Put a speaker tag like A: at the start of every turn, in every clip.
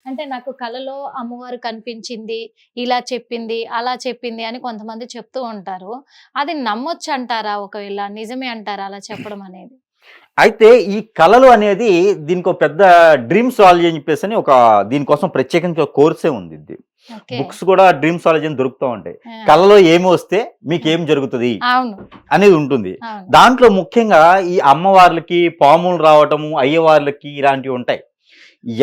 A: అంటే నాకు కలలో అమ్మవారు కనిపించింది, ఇలా చెప్పింది, అలా చెప్పింది అని కొంతమంది చెప్తూ ఉంటారు. అది నమ్మొచ్చంటారా? ఒకవేళ నిజమే అంటారా అలా చెప్పడం అనేది?
B: అయితే ఈ కళలు అనేది దీనికో పెద్ద డ్రీమ్సాలజీ అని చెప్పేసని దీనికోసం ప్రత్యేకించి ఒక కోర్సే ఉంది.
A: ఓకే.
B: బుక్స్ కూడా డ్రీమ్సాలజీ అని దొరుకుతా ఉంటాయి.
A: ఆ!
B: కళలో ఏమి వస్తే మీకేం జరుగుతది
A: అవును.
B: అనేది ఉంటుంది.
A: అవును.
B: దాంట్లో ముఖ్యంగా ఈ అమ్మవార్లకి, పాములు రావటము, అయ్యవార్లకి ఇలాంటివి ఉంటాయి.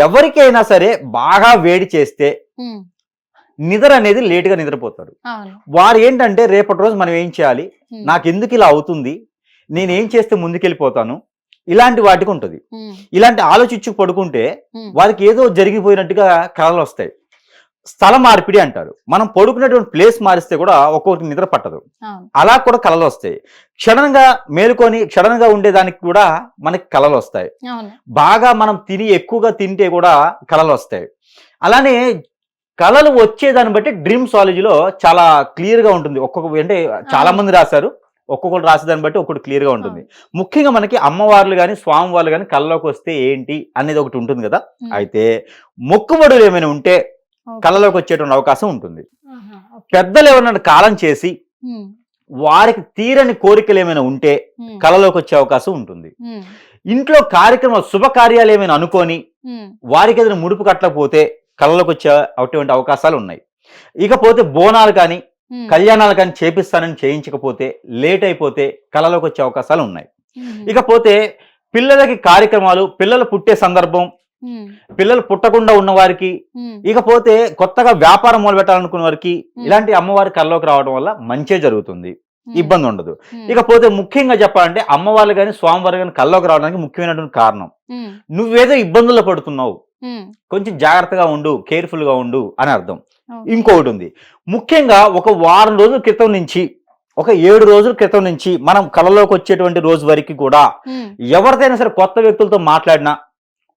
B: ఎవరికైనా సరే బాగా వేడి చేస్తే
A: హ్మ్.
B: నిద్ర అనేది లేట్‌గా నిద్రపోతారు.
A: అవును.
B: వారు ఏంటంటే రేపటి రోజు మనం ఏం చేయాలి?
A: హ్మ్.
B: నాకెందుకు ఇలా అవుతుంది? నేనేం చేస్తే ముందుకెళ్ళిపోతాను? ఇలాంటి వాటికి ఉంటది.
A: హ్మ్.
B: ఇలాంటి ఆలోచించి పడుకుంటే
A: హ్మ్.
B: వారికి ఏదో జరిగిపోయినట్టుగా కలలొస్తాయి. స్థల మార్పిడి అంటారు. మనం పడుకున్నటువంటి ప్లేస్ మారిస్తే కూడా ఒక్కొక్కరికి నిద్ర పట్టదు.
A: అవును.
B: అలా కూడా కలలొస్తాయి. క్షణంగా మేలుకొని క్షణంగా ఉండేదానికి కూడా మనకి కలలొస్తాయి.
A: అవును.
B: బాగా మనం ఎక్కువగా తింటే కూడా కలలొస్తాయి. అలానే కలలు వచ్చేదాన్ని బట్టి డ్రీమ్సాలజీలో చాలా క్లియర్‌గా ఉంటుంది. అంటే చాలా
A: అవును.
B: మంది రాశారు. ఒక్కొక్కరు రాసేదాన్ని బట్టి ఒక్కొక్కటి క్లియర్‌గా ఉంటుంది.
A: అవును.
B: ముఖ్యంగా మనకి అమ్మవార్లు గాని, స్వామివార్లు గాని కల్లోకొస్తే ఏంటి అనేది ఒకటి ఉంటుంది గదా!
A: హ్మ్.
B: అయితే మొక్కుబడులు ఏమైనా ఉంటే
A: ఓకే.
B: కలలోకి వచ్చేటువంటి అవకాశం ఉంటుంది.
A: ఆహా! ఓకే.
B: పెద్దలు ఎవరైనా కాలం చేసి
A: హ్మ్.
B: వారికి తీరని కోరికలు ఏమైనా ఉంటే
A: హ్మ్.
B: కలలోకి వచ్చే అవకాశం ఉంటుంది.
A: హ్మ్.
B: ఇంట్లో కార్యక్రమాలు శుభకార్యాలు ఏమైనా అనుకోని
A: హ్మ్.
B: వారికి ఏదైనా ముడుపు కట్టకపోతే కలలోకి వచ్చే అటువంటి అవకాశాలు ఉన్నాయి. ఇకపోతే బోనాలు కానీ,
A: హ్మ్.
B: కళ్యాణాలు కానీ చేపిస్తానని చేయించకపోతే లేట్ అయిపోతే కలలోకి వచ్చే అవకాశాలు ఉన్నాయి.
A: హుహు.
B: ఇకపోతే పిల్లలకి కార్యక్రమాలు, పిల్లలు పుట్టే సందర్భం,
A: హ్మ్.
B: పిల్లలు పుట్టకుండా ఉన్న వారికి,
A: హ్మ్.
B: ఇకపోతే కొత్తగా వ్యాపారం మొదలుపెట్టాలనుకున్న వారికి
A: హ్మ్.
B: ఇలాంటి అమ్మవారి కల్లోకి రావడం వల్ల మంచే జరుగుతుంది.
A: హ్మ్.
B: ఇబ్బంది ఉండదు.
A: హ్మ్.
B: ఇకపోతే ముఖ్యంగా చెప్పాలంటే అమ్మవార్లు గాని, స్వామివారు గాని కల్లోకి రావడానికి ముఖ్యమైనటువంటి కారణం.
A: హ్మ్.
B: నువ్వేదో ఇబ్బందుల్లో పడుతున్నావు.
A: హ్మ్.
B: కొంచెం జాగ్రత్తగా ఉండు, కేర్‌ఫుల్‌గా ఉండు అని అర్థం.
A: ఓకే.
B: ఇంకొకటుంది. ముఖ్యంగా ఒక వారం రోజుల క్రితం నుంచి, ఒక 7 రోజుల క్రితం నుంచి మనం కలలోకొచ్చేటువంటి రోజు వరకి కూడా
A: హ్మ్.
B: ఎవరితోనైనా సరే కొత్త వ్యక్తులతో మాట్లాడినా,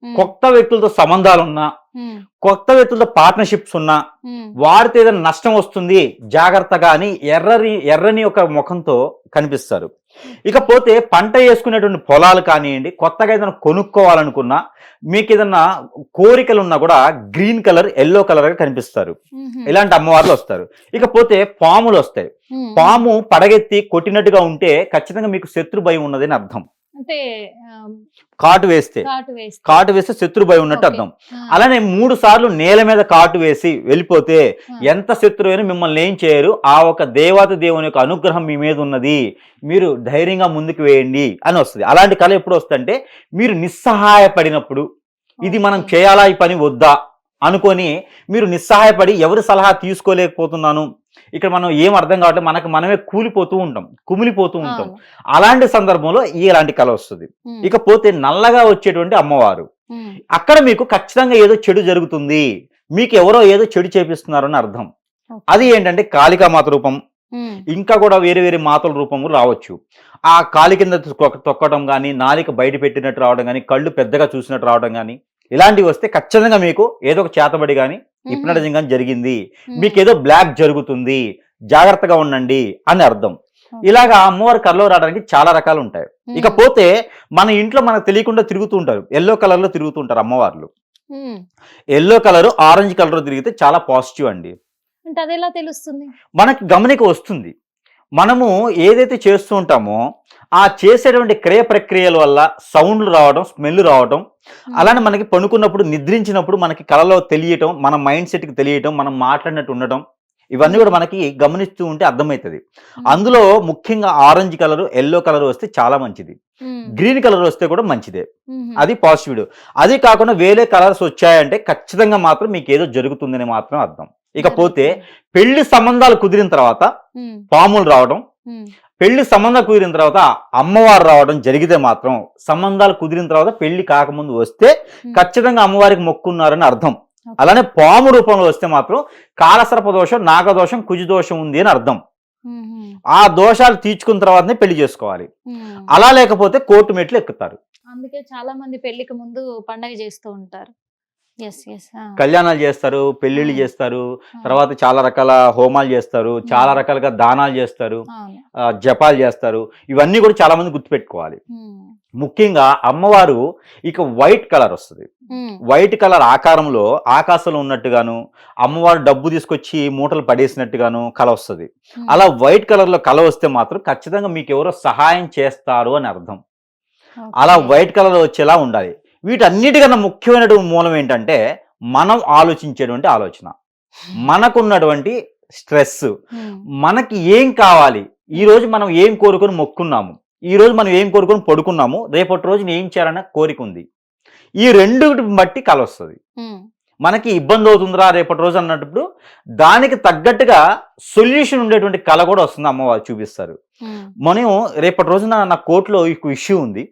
A: హ్మ్.
B: కొత్త వ్యక్తులతో సంబంధాలున్నా,
A: హ్మ్.
B: కొత్త వ్యక్తులతో పార్ట్నర్‌షిప్స్ ఉన్నా,
A: హ్మ్.
B: వారితో ఏదైనా నష్టం వస్తుంది జాగ్రత్తగా అని ఎర్రని ఒక ముఖంతో కనిపిస్తారు. ఇకపోతే పంట యేసుకునేటువంటి పొలాలు కానియండి, కొత్తగా ఏదైనా కొనుక్కోవాలనుకున్నా, మీకేదన్నా కోరికలున్నా కూడా గ్రీన్ కలర్, యెల్లో కలర్‌గా కనిపిస్తారు.
A: హుహు.
B: ఇలాంటి అమ్మవార్లొస్తారు. ఇకపోతే పాములొస్తాయి.
A: హ్మ్. హ్మ్.
B: పాము పడగెత్తి కొట్టినట్టుగా ఉంటే ఖచ్చితంగా మీకు శత్రు భయం ఉన్నదని అర్థం.
A: అంటే ఆహ్,
B: కాటు వేస్తే.
A: కాటు వేస్తే.
B: కాటు వేస్తే శత్రు భయం ఉన్నట్టు
A: ఓకే.
B: అర్థం.
A: ఆ!
B: అలానే 3 సార్లు నేల మీద కాటు వేసి వెళ్ళిపోతే
A: ఆ!
B: ఎంత శత్రువైనా మిమ్మల్ని ఏం చేయరు. ఆ ఒక దేవాతి దేవుని యొక్క అనుగ్రహం మీ మీద ఉన్నది. మీరు ధైర్యంగా ముందుకు వేయండి అని వస్తది. అలాంటి కళ ఎప్పుడు వస్తదంటే మీరు నిస్సహాయపడినప్పుడు, ఇది మనం
A: ఓకే.
B: చేయాలా ఈ పని వద్దా అనుకోని మీరు నిస్సహాయపడి ఎవరి సలహా తీసుకోలేకపోతున్నాను. ఇక్కడ మనం ఏం అర్థం కావట్లేదు. మనకు మనమే కూలిపోతూ ఉంటాం. కుమిలిపోతూ ఉంటాం.
A: అవును.
B: అలాంటి సందర్భంలో ఇలాంటి కళ వస్తది.
A: హ్మ్.
B: ఇకపోతే నల్లగా వచ్చేటువంటి అమ్మవారు.
A: హ్మ్.
B: అక్కడ మీకు ఖచ్చితంగా ఏదో చెడు జరుగుతుంది. మీకు ఎవరో ఏదో చెడు చేపిస్తున్నారని అర్థం.
A: ఓకే.
B: అది ఏంటంటే కాళికామాత రూపం,
A: హ్మ్.
B: ఇంకా కూడా వేరే వేరే మాతల రూపము రావచ్చు. ఆ కాలి కింద తొక్కడం గాని, నాలిక బయట పెట్టినట్టు రావడం గాని, కళ్ళు పెద్దగా చూసినట్టు రావడం గాని, ఇలాంటివి వస్తే ఖచ్చితంగా మీకు ఏదో ఒక చేతబడి గాని,
A: హుహు.
B: హిప్నటిజం గాని జరిగింది.
A: హ్మ్.
B: మీకేదో బ్లాక్ జరుగుతుంది. జాగ్రత్తగా ఉండండి అని అర్థం.
A: ఓకే.
B: ఇలాగా అమ్మవారి కల్లో రావడానికి చాలా రకాలుంటాయి.
A: హ్మ్.
B: ఇకపోతే మన ఇంట్లో మనకు తెలియకుండా తిరుగుతూ ఉంటారు. యెల్లో కలర్‌లో తిరుగుతూ ఉంటారు అమ్మవార్లు.
A: హ్మ్.
B: యెల్లో కలరు, ఆరెంజ్ కలర్‌లో తిరిగితే చాలా పాజిటివ్ అండి.
A: అంటే అదెలా తెలుస్తుంది?
B: మనకి గమనిక వస్తుంది. మనము ఏదైతే చేస్తూ ఉంటామో, ఆ చేసేటువంటి క్రియ ప్రక్రియల వల్ల సౌండ్‌లు రావడం, స్మెల్ రావటం,
A: హ్మ్.
B: అలానే మనకి పనుకున్నప్పుడు, నిద్రించినప్పుడు మనకి కలలో తెలియటం, మన మైండ్ సెట్‌కి తెలియటం, మనం మాట్లాడినట్టు ఉండటం, ఇవన్నీ
A: హ్మ్.
B: కూడా మనకి గమనిస్తూ ఉంటే అర్థమైతది.
A: హుహు.
B: అందులో ముఖ్యంగా ఆరెంజ్ కలరు, యెల్లో కలర్ వస్తే చాలా మంచిది.
A: హ్మ్.
B: గ్రీన్ కలర్ వస్తే కూడా మంచిదే.
A: హుహు.
B: అది పాజిటివ్. అది కాకుండా వేరే కలర్స్ వచ్చాయంటే ఖచ్చితంగా మాత్రం మీకేదో జరుగుతుందని మాత్రం అర్థం. ఇకపోతే
A: జరుగుతుంది.
B: పెళ్లి సంబంధాలు కుదిరిన తర్వాత
A: హ్మ్.
B: పాములు రావడం,
A: హ్మ్.
B: పెళ్లి సంబంధం కుదిరిన తర్వాత అమ్మవారు రావడం జరిగితే మాత్రం, సంబంధాలు కుదిరిన తర్వాత పెళ్లి కాకముందు వస్తే
A: హ్మ్.
B: ఖచ్చితంగా అమ్మవారికి మొక్కున్నారని అర్థం.
A: ఓకే.
B: అలానే పాము రూపంలో వస్తే మాత్రం కాలసర్ప దోషం, నాగదోషం, కుజదోషం ఉంది అని అర్థం.
A: హుహు.
B: ఆ దోషాలు తీర్చుకున్న తర్వాతనే పెళ్లి చేసుకోవాలి.
A: హ్మ్.
B: అలా లేకపోతే కోర్టు మెట్లు ఎక్కుతారు.
A: అందుకే చాలా మంది పెళ్ళికి ముందు పండగ జేస్తూ ఉంటారు. యెస్. యెస్. ఆ!
B: కళ్యాణాలు చేస్తారు, పెళ్లిళ్ళు
A: హ్మ్.
B: చేస్తారు,
A: హ్మ్.
B: తర్వాత చాలా రకాల హోమాలు చేస్తారు, చాలా
A: హ్మ్.
B: రకాలుగా దానాలు చేస్తారు,
A: అవును.
B: జపాలు చేస్తారు. ఇవన్నీ కూడా చాలా మంది గుర్తుపెట్టుకోవాలి.
A: హ్మ్.
B: ముఖ్యంగా అమ్మవారు ఇక వైట్ కలర్ వస్తది.
A: హ్మ్.
B: వైట్ కలర్ ఆకారంలో ఆకాశంలో ఉన్నట్టుగాను, అమ్మవారు డబ్బు తీసుకొచ్చి మూటలు పడేసినట్టుగాను కల వస్తది.
A: హ్మ్.
B: అలా వైట్ కలర్‌లో కల వస్తే మాత్రం ఖచ్చితంగా మీకెవరో సహాయం చేస్తారు అని అర్థం. అలా
A: ఓకే.
B: వైట్ కలర్‌లో వచ్చేలా ఉండాలి. వీటన్నిటికన్నా ముఖ్యమైనటువంటి మూలం ఏంటంటే, మనం ఆలోచించేటువంటి ఆలోచన. మనకున్నటువంటి స్ట్రెస్.
A: హ్మ్.
B: మనకి ఏం కావాలి? ఈరోజు మనం ఏం కోరుకొని మొక్కున్నాము? ఈరోజు మనం ఏం కోరుకొని పడుకున్నాము? రేపటి రోజున ఏం చేయాలన్న కోరికుంది. ఈ రెండిటిని బట్టి కలొస్తది.
A: హ్మ్.
B: మనకి ఇబ్బందవుతుందిరా రేపటి రోజు అన్నప్పుడు, దానికి తగ్గట్టుగా సొల్యూషన్ ఉండేటువంటి కల కూడా వస్తుంది అమ్మవారు చూపిస్తారు.
A: హ్మ్.
B: మనం రేపటి రోజున నా కోర్ట్‌లో ఈ ఇష్యూ ఉంది.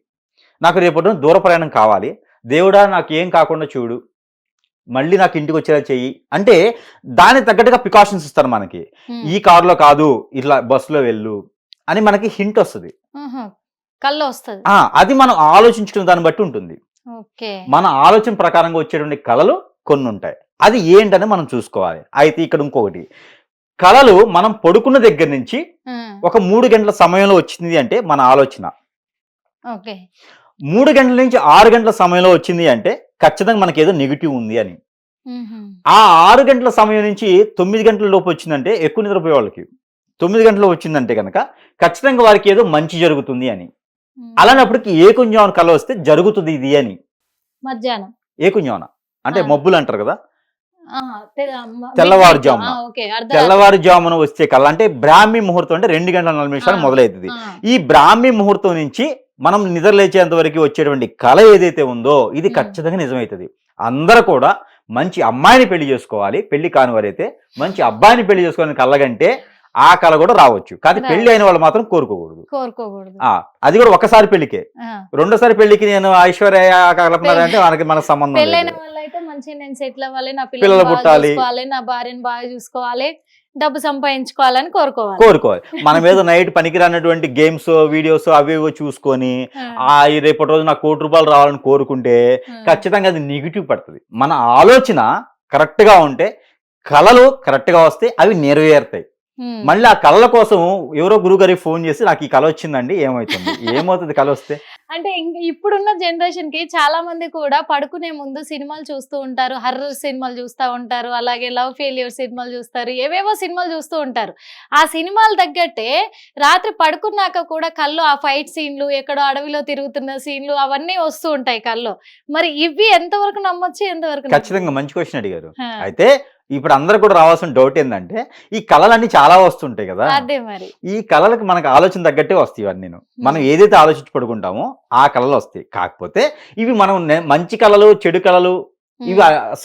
B: నాకు రేపటి రోజున దూర ప్రయాణం కావాలి. దేవుడా నాకేం కాకుండా చూడు. మళ్ళీ నాకు ఇంటికొచ్చేలా చెయ్యి. అంటే దానికి తగ్గట్టుగా ప్రికాషన్స్ ఇస్తారు మనకి.
A: హ్మ్.
B: ఈ కారులో కాదు, ఇట్లా బస్సులో వెళ్ళు అని మనకి హింట్ వస్తది.
A: ఆహా! కల్లో వస్తది.
B: అది మనం ఆలోచించుకునే దాన్ని బట్టి ఉంటుంది.
A: ఓకే.
B: మన ఆలోచన ప్రకారంగా వచ్చేటువంటి కళలు కొన్నుంటాయి. అది ఏంటని మనం చూసుకోవాలి. అయితే ఇక్కడ ఇంకొకటి. కళలు మనం పడుకున్న దగ్గర నుంచి
A: హ్మ్.
B: ఒక 3 గంటల సమయంలో వచ్చింది అంటే మన ఆలోచన.
A: ఓకే.
B: 3 గంటల నుంచి 6 గంటల సమయంలో వచ్చింది అంటే ఖచ్చితంగా మనకేదో నెగెటివ్ ఉంది అని.
A: హుహు.
B: ఆ 6 గంటల సమయం నుంచి 9 గంటల లోపు వచ్చిందంటే ఎక్కువ నిద్రపోయే వాళ్ళకి. 9 గంటల్లో వచ్చిందంటే గనక ఖచ్చితంగా వారికి ఏదో మంచి జరుగుతుంది అని.
A: హ్మ్.
B: అలానప్పటికి ఏకుంజామున కల వస్తే జరుగుతుంది ఇది అని.
A: మధ్యాహ్నం.
B: ఏకుంజామున. అంటే
A: ఆ!
B: మబ్బులు అంటారు కదా!
A: ఆ! మిడ్‌నైట్‌లో.
B: తెల్లవారుజామున.
A: ఓకే. అర్ధరాత్రి.
B: తెల్లవారుజామున వచ్చే కల అంటే బ్రాహ్మీ ముహూర్తం అంటే 2 గంటల 40
A: ఆ!
B: నిమిషాలకు మొదలైతది.
A: ఆ!
B: ఈ బ్రాహ్మీ ముహూర్తం నుంచి మనం నిద్ర లేచేంత వరకు వచ్చేటువంటి కల ఏదైతే ఉందో ఇది
A: హ్మ్.
B: ఖచ్చితంగా నిజమైతది. అందరూ కూడా మంచి అమ్మాయిని పెళ్లి చేసుకోవాలి. పెళ్లి కానివారైతే మంచి అబ్బాయిని పెళ్లి చేసుకోవాలని కలగంటే ఆ కల కూడా రావచ్చు. కానీ పెళ్లి అయిన వాళ్ళు మాత్రం కోరుకోకూడదు.
A: కోరుకోకూడదు.
B: ఆ! అది కూడా ఒకసారి పెళ్లికే.
A: ఆ!
B: రెండోసారి పెళ్లికి నేను ఐశ్వర్య కల్పన అంటే మనకు సంబంధం
A: పెళ్ళైన
B: లేదు.
A: వాళ్ళైతే మంచిగా నేను సెటిల్ అవ్వాలి, నా
B: పిల్లలు
A: పిల్లల్ని బాగా
B: పుట్టాలి.
A: చూసుకోవాలి, నా భార్యని బాగా చూసుకోవాలి, డబ్బు సంపాదించుకోవాలని కోరుకోవాలి.
B: కోరుకోవాలి. మనం ఏదో నైట్ పనికిరానటువంటి గేమ్స్, వీడియోస్ అవి ఇవో చూసుకొని
A: ఆ!
B: ఈ రేపటి రోజు నాకు ₹1,00,00,000 రావాలని కోరుకుంటే
A: ఆ!
B: ఖచ్చితంగా అది నెగెటివ్ పడతది. మన ఆలోచన కరెక్ట్‌గా ఉంటే కలలు కరెక్ట్‌గా వస్తాయి. అవి నెరవేరుతాయి.
A: హ్మ్.
B: మళ్ళీ ఆ కళల కోసం ఎవరో గురువుగారికి ఫోన్ చేసి నాకు ఈ కల వచ్చిందండి ఏమైతుంది? ఏమవుతది కలొస్తే?
A: అంటే ఇప్పుడున్న జనరేషన్‌కి చాలా మంది కూడా పడుకునే ముందు సినిమాలు చూస్తూ ఉంటారు. హర్రర్ సినిమాలు చూస్తా ఉంటారు. అలాగే లవ్ ఫెయిల్యూర్ సినిమాలు చూస్తారు. ఏవేవో సినిమాలు చూస్తూ ఉంటారు. ఆ సినిమాలు తగ్గట్టే రాత్రి పడుకున్నాక కూడా కల్లో ఆ ఫైట్ సీన్‌లు, ఎక్కడో అడవిలో తిరుగుతున్న సీన్‌లు అవన్నీ వస్తూ ఉంటాయి కల్లో. మరి ఇవి ఎంతవరకు నమ్మొచ్చు? ఎంతవరకు
B: ఖచ్చితంగా
A: నమ్మకూడదు?
B: మంచి క్వెషన్ అడిగారు.
A: ఆ!
B: అయితే ఇప్పుడు అందరూ కూడా రావాల్సిన డౌట్ ఏందంటే ఈ కళలన్నీ చాలా వస్తుంటాయి కదా!
A: అదే మరి.
B: ఈ కళలకు మనకు ఆలోచన తగ్గట్టే వస్తాయి ఇవన్నీను. మనం
A: హ్మ్.
B: ఏదైతే ఆలోచించి పడుకుంటామో ఆ కళలు వస్తాయి. కాకపోతే ఇవి మనం మంచి కళలు, చెడు కళలు ఇవి
A: హ్మ్.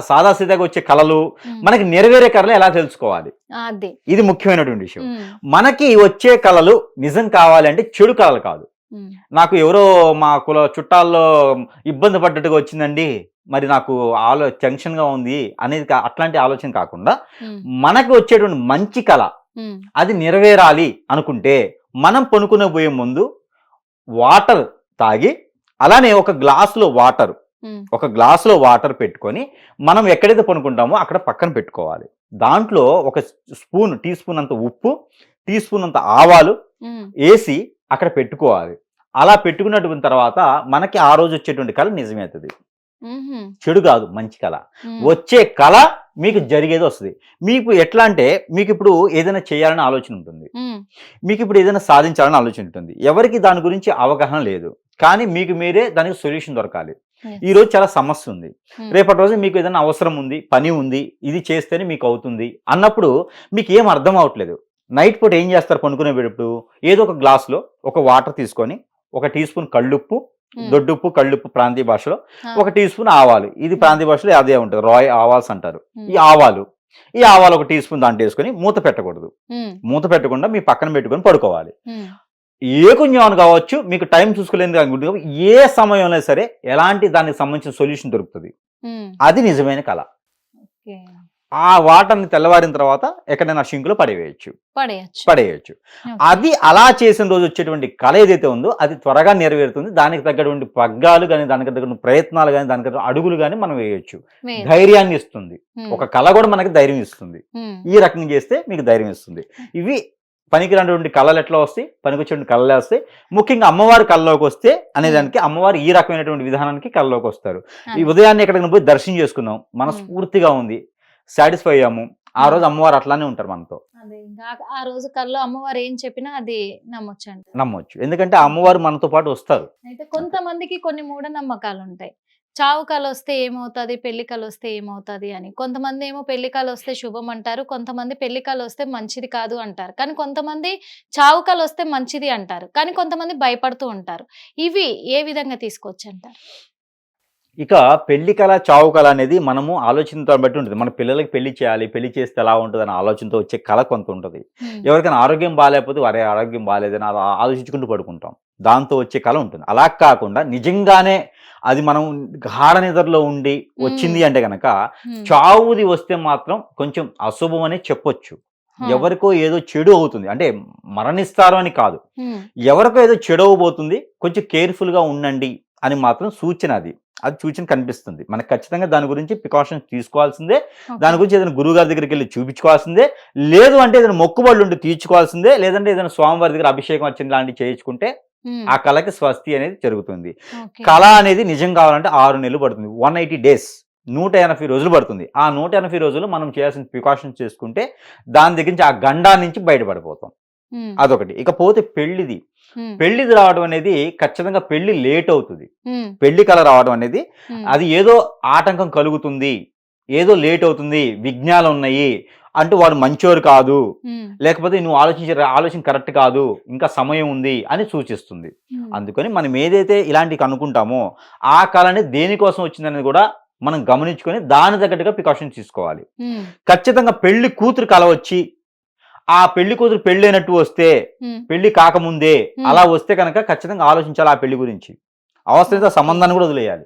B: సాదాసీదాగా వచ్చే కళలు
A: హ్మ్.
B: మనకి నెరవేరే కళలు ఎలా తెలుసుకోవాలి?
A: అదే.
B: ఇది ముఖ్యమైనటువంటి విషయం.
A: హ్మ్.
B: మనకి వచ్చే కళలు నిజం కావాలి అంటే చెడు కళలు కాదు.
A: హ్మ్.
B: నాకు ఎవరో మా చుట్టాల్లో ఇబ్బంది పడ్డట్టుగా వచ్చిందండి. మరి నాకు టెన్షన్‌గా ఉంది అనేది అట్లాంటి ఆలోచన కాకుండా
A: హ్మ్.
B: మనకు వచ్చేటువంటి మంచి కళ
A: హ్మ్.
B: అది నెరవేరాలి అనుకుంటే మనం పనుకునే పోయే ముందు వాటర్ తాగి అలానే
A: హ్మ్.
B: ఒక గ్లాసులో వాటర్ పెట్టుకొని మనం ఎక్కడైతే పనుకుంటామో అక్కడ పక్కన పెట్టుకోవాలి. దాంట్లో ఒక టీ స్పూన్ అంత ఉప్పు, టీ స్పూన్ అంత ఆవాలు
A: హ్మ్.
B: ఏసి అక్కడ పెట్టుకోవాలి. అలా పెట్టుకున్నటువంటి తర్వాత మనకి ఆ రోజు వచ్చేటువంటి కళ నిజమవుతది.
A: హుహు.
B: చెడు కాదు మంచి కళ.
A: హ్మ్.
B: వచ్చే కళ మీకు జరిగేది వస్తది. మీకు ఎట్లా అంటే మీకిప్పుడు ఏదైనా చేయాలని ఆలోచన ఉంటుంది.
A: హ్మ్.
B: మీకిప్పుడు ఏదైనా సాధించాలని ఆలోచన ఉంటుంది. ఎవరికీ దాని గురించి అవగాహన లేదు. కానీ మీకు మీరే దానికి సొల్యూషన్ దొరకాలి.
A: యెస్.
B: ఈరోజు చాలా సమస్య ఉంది.
A: హ్మ్.
B: రేపటి రోజు మీకు ఏదైనా అవసరం ఉంది, పని ఉంది, ఇది చేస్తేనే మీకు అవుతుంది అన్నప్పుడు మీకేం అర్థం అవ్వట్లేదు. నైట్ పూట ఏం చేస్తారు పనుకునేటప్పుడు? ఏదో ఒక గ్లాస్‌లో ఒక వాటర్ తీసుకొని, ఒక టీ స్పూన్ కల్లుప్పు,
A: హ్మ్.
B: దొడ్డుప్పు, కల్లుప్పు ప్రాంతీయ భాషలో,
A: ఆ!
B: ఒక టీ స్పూన్ ఆవాలు. ఇది ప్రాంతీయ భాషలో అదే ఉంటది. రాయ్ ఆవాల్స్ అంటారు.
A: హ్మ్.
B: ఈ ఆవాలు ఒక టీ స్పూన్ దాంట్లో ఏసుకొని మూత పెట్టకూడదు.
A: హ్మ్.
B: మూత పెట్టకుండా మీ పక్కన పెట్టుకొని పడుకోవాలి.
A: హ్మ్.
B: ఏ కొంచెం కావచ్చు, మీకు టైం చూసుకోలేనిది కాదు. ఏ సమయంలో సరే ఎలాంటి దానికి సంబంధించిన సొల్యూషన్ దొరుకుతది.
A: హ్మ్.
B: అది నిజమైన కళ.
A: ఓకే.
B: ఆ వాటర్ని తెల్లవారిన తర్వాత ఎక్కడైనా షింకులో పడేయచ్చు.
A: పడేయచ్చు.
B: అది అలా చేసిన రోజు వచ్చేటువంటి కళ ఏదైతే ఉందో అది త్వరగా నెరవేరుతుంది. దానికి తగ్గటువంటి పగ్గాలు కానీ, దానికి తగ్గటువంటి ప్రయత్నాలు కానీ, దానికి తగ్గ అడుగులు కానీ మనం వేయొచ్చు. ధైర్యాన్ని ఇస్తుంది. ఒక కళ కూడా మనకి ధైర్యం ఇస్తుంది. ఈ రకంగా చేస్తే మీకు ధైర్యం ఇస్తుంది. ఇవి పనికిరానటువంటి కళలు ఎట్లా వస్తాయి, పనికొచ్చేటువంటి కళలు వస్తాయి. ముఖ్యంగా అమ్మవారి కళ్ళలోకి వస్తే అనేదానికి అమ్మవారు ఈ రకమైనటువంటి విధానానికి కళ్ళలోకి వస్తారు. ఈ ఉదయాన్నే ఎక్కడికి పోయి దర్శనం చేసుకున్నాం, మనస్ఫూర్తిగా ఉంది, సాటిస్ఫై అయ్యాము, ఆ రోజు అమ్మవారు అట్లానే ఉంటారు మనతో.
A: ఆ రోజు కల్లో అమ్మవారు ఏం చెప్పినా అది
B: నమ్మొచ్చు. ఎందుకంటే ఆ అమ్మవారు మనతో పాటు వస్తారు.
A: అయితే కొంతమందికి కొన్ని మూఢనమ్మకాలు ఉంటాయి. చావు కళ వస్తే ఏమవుతుంది, పెళ్లి కళ వస్తే ఏమవుతుంది అని. కొంతమంది ఏమో పెళ్లి కళ వస్తే శుభం అంటారు, కొంతమంది పెళ్లి కళ వస్తే మంచిది కాదు అంటారు, కానీ కొంతమంది చావు కళ వస్తే మంచిది అంటారు, కానీ కొంతమంది భయపడుతూ ఉంటారు. ఇవి ఏ విధంగా తీసుకోవచ్చు అంటారు?
B: ఇక పెళ్లి కళ, చావు కళ అనేది మనము ఆలోచనతో బట్టి ఉంటుంది. మన పిల్లలకి పెళ్లి చేయాలి, పెళ్లి చేస్తే ఎలా ఉంటుంది అనే ఆలోచనతో వచ్చే కళ కొంత ఉంటుంది. ఎవరికైనా ఆరోగ్యం బాగాలేకపోతే వారి ఆరోగ్యం బాగాలేదని అలా ఆలోచించుకుంటూ పడుకుంటాం, దాంతో వచ్చే కళ ఉంటుంది. అలా కాకుండా నిజంగానే అది మనం గాఢ నిద్రలో ఉండి వచ్చింది అంటే గనక చావుది వస్తే మాత్రం కొంచెం అశుభం అని చెప్పొచ్చు. ఎవరికో ఏదో చెడు అవుతుంది అంటే మరణిస్తారు అని కాదు, ఎవరికో ఏదో చెడు అవబోతుంది, కొంచెం కేర్ఫుల్ గా ఉండండి అని మాత్రం సూచన. అది సూచన కనిపిస్తుంది మనకు. ఖచ్చితంగా దాని గురించి ప్రికాషన్స్ తీసుకోవాల్సిందే. దాని గురించి ఏదైనా గురువు గారి దగ్గరికి వెళ్ళి చూపించుకోవాల్సిందే. లేదు అంటే ఏదైనా మొక్కుబడులు ఉంటే తీర్చుకోవాల్సిందే. లేదంటే ఏదైనా స్వామివారి దగ్గర అభిషేకం వచ్చిన లాంటివి చేయించుకుంటే ఆ కళకి స్వస్తి అనేది జరుగుతుంది. కళ అనేది నిజం కావాలంటే 6 నెలలు పడుతుంది, 180 days, 180 రోజులు పడుతుంది. ఆ 180 రోజులు మనం చేయాల్సిన ప్రికాషన్స్ చేసుకుంటే దాని దగ్గర నుంచి ఆ గండా నుంచి బయటపడిపోతాం. అదొకటి. ఇకపోతే పెళ్లిది రావడం అనేది ఖచ్చితంగా పెళ్లి లేట్ అవుతుంది. పెళ్లి కళ రావడం అనేది అది ఏదో ఆటంకం కలుగుతుంది, ఏదో లేట్ అవుతుంది, విఘ్నాలు ఉన్నాయి అంటూ వాడు మంచోరు కాదు, లేకపోతే నువ్వు ఆలోచన కరెక్ట్ కాదు, ఇంకా సమయం ఉంది అని సూచిస్తుంది. అందుకని మనం ఏదైతే ఇలాంటివి అనుకుంటామో ఆ కళని దేనికోసం వచ్చిందనేది కూడా మనం గమనించుకొని దాని తగ్గట్టుగా ప్రికాషన్స్ తీసుకోవాలి. ఖచ్చితంగా పెళ్లి కూతురు కళ వచ్చి ఆ పెళ్లి కూతురు పెళ్ళైనట్టు వస్తే, పెళ్లి కాకముందే అలా వస్తే కనుక ఖచ్చితంగా ఆలోచించాలి ఆ పెళ్లి గురించి. అవసరమైతే సంబంధాన్ని కూడా వదిలేయాలి.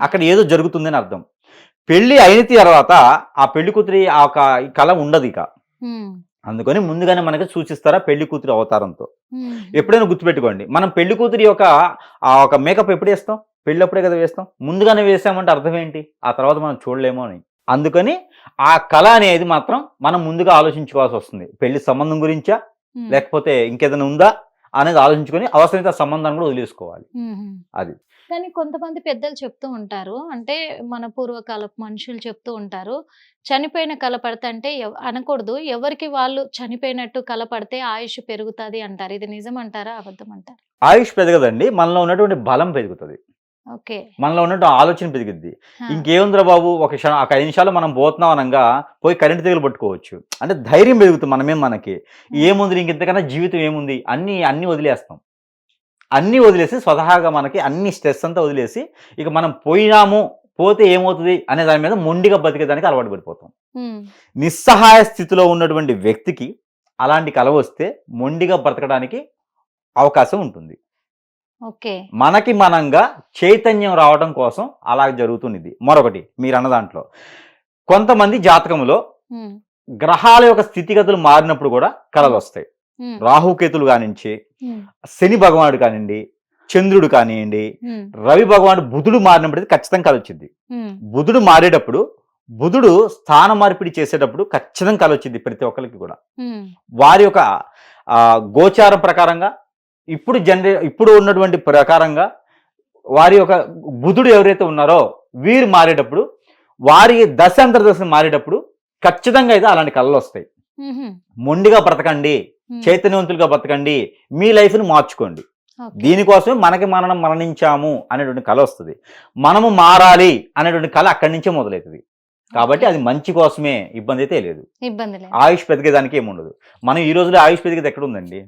B: అక్కడ ఏదో జరుగుతుందని అర్థం. పెళ్లి అయిన తర్వాత ఆ పెళ్లి కూతురి ఆ కళ ఉండదు ఇక. అందుకని ముందుగానే మనకి సూచిస్తారా పెళ్లి కూతురి అవతారంతో. ఎప్పుడైనా గుర్తుపెట్టుకోండి, మనం పెళ్లి కూతురి ఒక మేకప్ ఎప్పుడు వేస్తాం, పెళ్ళప్పుడే కదా వేస్తాం. ముందుగానే వేసామంటే అర్థం ఏంటి, ఆ తర్వాత మనం చూడలేమో అని. అందుకని ఆ కళ అనేది మాత్రం మనం ముందుగా ఆలోచించుకోవాల్సి వస్తుంది. పెళ్లి సంబంధం గురించా లేకపోతే ఇంకేదైనా ఉందా అనేది ఆలోచించుకొని అవసరమైతే ఆ సంబంధాన్ని కూడా వదిలేసుకోవాలి. అది.
A: కానీ కొంతమంది పెద్దలు చెప్తూ ఉంటారు, అంటే మన పూర్వకాలపు మనుషులు చెప్తూ ఉంటారు, చనిపోయిన కళ పడితే అంటే అనకూడదు, ఎవరికి వాళ్ళు చనిపోయినట్టు కళ పడితే ఆయుష్ పెరుగుతుంది అంటారు. ఇది నిజం అంటారా, అబద్ధం అంటారా?
B: ఆయుష్ పెరగదండి, మనలో ఉన్నటువంటి బలం పెరుగుతుంది, మనలో ఉన్నట్టు ఆలోచన పెరిగిద్ది. ఇంకేముందిరా బాబు, ఒక 5 నిమిషాలు మనం పోతున్నాం అనగా పోయి కరెంట్ తెగలు పట్టుకోవచ్చు అంటే ధైర్యం పెరుగుతుంది. మనకి ఏముంది, ఇంకెంతకన్నా జీవితం ఏముంది, అన్ని వదిలేస్తాం. అన్ని వదిలేసి స్వతహాగా మనకి అన్ని స్ట్రెస్ అంతా వదిలేసి ఇక మనం పోతే ఏమవుతుంది అనే దాని మీద మొండిగా బతికేదానికి అలవాటు పడిపోతాం. నిస్సహాయ స్థితిలో ఉన్నటువంటి వ్యక్తికి అలాంటి కల వస్తే మొండిగా బ్రతకడానికి అవకాశం ఉంటుంది. మనకి మనంగా చైతన్యం రావడం కోసం అలా జరుగుతుంది. మరొకటి మీరు అన్న దాంట్లో కొంతమంది జాతకంలో గ్రహాల యొక్క స్థితిగతులు మారినప్పుడు కూడా కళలు వస్తాయి. రాహుకేతులు కానించి, శని భగవానుడు కానివ్వండి, చంద్రుడు కానివ్వండి, రవి భగవానుడు, బుధుడు మారినప్పుడు ఖచ్చితంగా కళ వచ్చింది. బుధుడు మారేటప్పుడు, బుధుడు స్థాన మార్పిడి చేసేటప్పుడు ఖచ్చితంగా కళ వచ్చింది ప్రతి ఒక్కరికి కూడా. వారి యొక్క గోచారం ప్రకారంగా ఇప్పుడు ఉన్నటువంటి ప్రకారంగా వారి యొక్క బుధుడు ఎవరైతే ఉన్నారో వీరు మారేటప్పుడు, వారి దశాంతర మారేటప్పుడు ఖచ్చితంగా అయితే అలాంటి కళలు వస్తాయి. మొండిగా బ్రతకండి, చైతన్యవంతులుగా బ్రతకండి, మీ లైఫ్ని మార్చుకోండి. దీనికోసమే మనకి మరణించాము అనేటువంటి కళ వస్తుంది. మనము మారాలి అనేటువంటి కళ అక్కడి నుంచే మొదలవుతుంది. కాబట్టి అది మంచి కోసమే, ఇబ్బంది అయితే లేదు. ఆయుష్ పెరిగేదానికి ఏముండదు. మనం ఈ రోజులో ఆయుష్ పెరిగేది ఎక్కడ ఉందండి,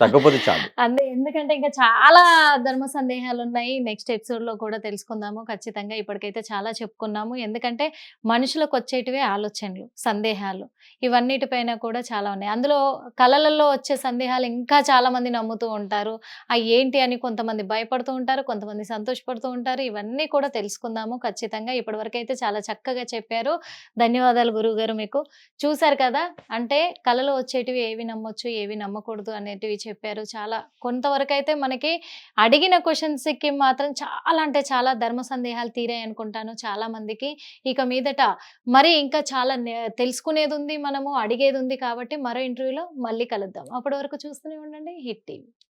B: తగ్గపోతే చాలు.
A: అంతే, ఎందుకంటే ఇంకా చాలా ధర్మ సందేహాలు ఉన్నాయి. నెక్స్ట్ ఎపిసోడ్ లో కూడా తెలుసుకుందాము ఖచ్చితంగా. ఇప్పటికైతే చాలా చెప్పుకున్నాము, ఎందుకంటే మనుషులకు వచ్చేటివే ఆలోచనలు, సందేహాలు, ఇవన్నిటిపైన కూడా చాలా ఉన్నాయి. అందులో కళలలో వచ్చే సందేహాలు ఇంకా చాలా మంది నమ్ముతూ ఉంటారు. అవి ఏంటి అని కొంతమంది భయపడుతూ ఉంటారు, కొంతమంది సంతోషపడుతూ ఉంటారు. ఇవన్నీ కూడా తెలుసుకుందాము ఖచ్చితంగా. ఇప్పటివరకు అయితే చాలా చక్కగా చెప్పారు. చెప్పారు. ధన్యవాదాలు గురువుగారు మీకు. చూసారు కదా, అంటే కళలో వచ్చేటివి ఏవి నమ్మొచ్చు, ఏవి నమ్మకూడదు అనేటివి చెప్పారు. చాలా కొంతవరకైతే మనకి అడిగిన క్వెషన్స్‌కి మాత్రం చాలా అంటే చాలా ధర్మ సందేహాలు తీరాయి అనుకుంటాను చాలా మందికి. ఇక మీదట మరి ఇంకా చాలా తెలుసుకునేదుంది, మనము అడిగేదుంది కాబట్టి మరో ఇంటర్వ్యూలో మళ్ళీ కలుద్దాం. అప్పటి వరకు చూస్తూనే ఉండండి హిట్ టీవీ.